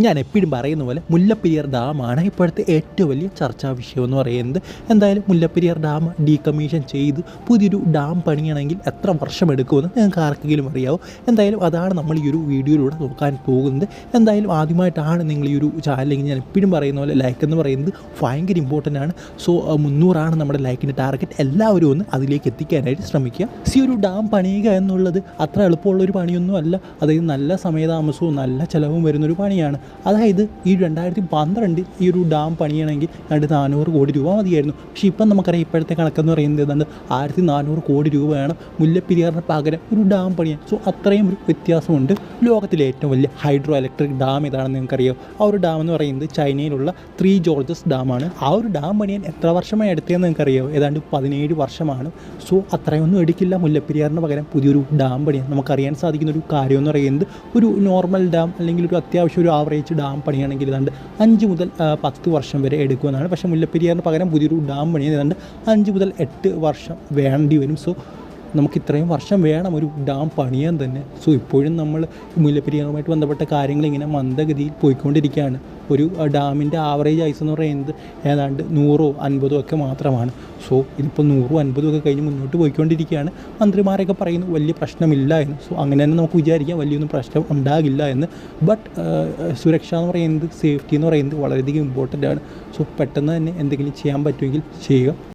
ഞാൻ എപ്പോഴും പറയുന്ന പോലെ മുല്ലപ്പെരിയാർ ഡാമാണ് ഇപ്പോഴത്തെ ഏറ്റവും വലിയ ചർച്ചാ വിഷയം എന്ന് പറയുന്നത്. എന്തായാലും മുല്ലപ്പെരിയാർ ഡാം ഡീകമ്മീഷൻ ചെയ്ത് പുതിയൊരു ഡാം പണിയണമെങ്കിൽ എത്ര വർഷം എടുക്കുമെന്ന് നിങ്ങൾക്ക് ആർക്കെങ്കിലും അറിയാമോ? എന്തായാലും അതാണ് നമ്മൾ ഈ ഒരു വീഡിയോയിലൂടെ നോക്കാൻ പോകുന്നത്. എന്തായാലും ആദ്യമായിട്ടാണ് നിങ്ങൾ ഈ ഒരു ചാനലിൽ ഞാൻ എപ്പോഴും പറയുന്ന പോലെ ലൈക്ക് എന്ന് പറയുന്നത് ഭയങ്കര ഇമ്പോർട്ടൻ്റ് ആണ്. സോ 300 നമ്മുടെ ലൈക്കിൻ്റെ ടാർഗറ്റ്. എല്ലാവരും ഒന്ന് അതിലേക്ക് എത്തിക്കാനായിട്ട് ശ്രമിക്കുക. ഒരു ഡാം പണിയുക എന്നുള്ളത് അത്ര എളുപ്പമുള്ളൊരു പണിയൊന്നും അല്ല. അതായത് നല്ല സമയതാമസവും നല്ല ചിലവും വരുന്നൊരു പണിയാണ്. അതായത് ഈ 2012 ഈ ഒരു ഡാം പണിയണമെങ്കിൽ 400 കോടി രൂപ മതിയായിരുന്നു. പക്ഷേ ഇപ്പം നമുക്കറിയാം ഇപ്പോഴത്തെ കണക്കെന്ന് പറയുന്നത് ഏതാണ്ട് 1400 കോടി രൂപയാണ് മുല്ലപ്പെരിയാറിന് പകരം ഒരു ഡാം പണിയാൻ. സോ അത്രയും ഒരു വ്യത്യാസമുണ്ട്. ലോകത്തിലെ ഏറ്റവും വലിയ ഹൈഡ്രോ ഇലക്ട്രിക് ഡാം ഏതാണെന്ന് നിങ്ങൾക്കറിയാം. ആ ഒരു ഡാം എന്ന് പറയുന്നത് ചൈനയിലുള്ള 3 ജോർജസ് ഡാമാണ്. ആ ഒരു ഡാം പണിയാൻ എത്ര വർഷമായി എടുത്തതെന്ന് നിങ്ങൾക്കറിയാമോ? ഏതാണ്ട് 17 വർഷമാണ്. സോ അത്രയൊന്നും എടുക്കില്ല മുല്ലപ്പെരിയാറിന് പകരം പുതിയൊരു ഡാം പണിയാൻ. നമുക്കറിയാൻ സാധിക്കുന്ന ഒരു കാര്യം എന്ന് പറയുന്നത് ഒരു നോർമൽ ഡാം അല്ലെങ്കിൽ ഒരു അത്യാവശ്യം ഒരു ആവറേജ് ഡാം പണിയാണെങ്കിൽ ഏതാണ്ട് 5 മുതൽ 10 വർഷം വരെ എടുക്കുമെന്നാണ്. പക്ഷേ മുല്ലപ്പെരിയാറിന് പകരം പുതിയൊരു ഡാം പണിയാൻ ഏതാണ്ട് 5 മുതൽ 8 വർഷം വേണ്ടി വരും. സോ നമുക്ക് ഇത്രയും വർഷം വേണം ഒരു ഡാം പണിയാൻ തന്നെ. സോ ഇപ്പോഴും നമ്മൾ മുല്ലപ്പെരിയാറുമായിട്ട് ബന്ധപ്പെട്ട കാര്യങ്ങൾ ഇങ്ങനെ മന്ദഗതിയിൽ പോയിക്കൊണ്ടിരിക്കുകയാണ്. ഒരു ഡാമിൻ്റെ ആവറേജ് ഐസ് എന്ന് പറയുന്നത് ഏതാണ്ട് 100 50 ഒക്കെ മാത്രമാണ്. സോ ഇതിപ്പോൾ 100 50 ഒക്കെ കഴിഞ്ഞ് മുന്നോട്ട് പോയിക്കൊണ്ടിരിക്കുകയാണ്. മന്ത്രിമാരൊക്കെ പറയുന്നു വലിയ പ്രശ്നമില്ല എന്ന്. സോ അങ്ങനെ തന്നെ നമുക്ക് വിചാരിക്കാം വലിയൊന്നും പ്രശ്നം ഉണ്ടാകില്ല എന്ന്. ബട്ട് സുരക്ഷ എന്ന് പറയുന്നത്, സേഫ്റ്റി എന്ന് പറയുന്നത് വളരെയധികം ഇമ്പോർട്ടൻ്റ് ആണ്. സോ പെട്ടെന്ന് തന്നെ എന്തെങ്കിലും ചെയ്യാൻ പറ്റുമെങ്കിൽ ചെയ്യുക.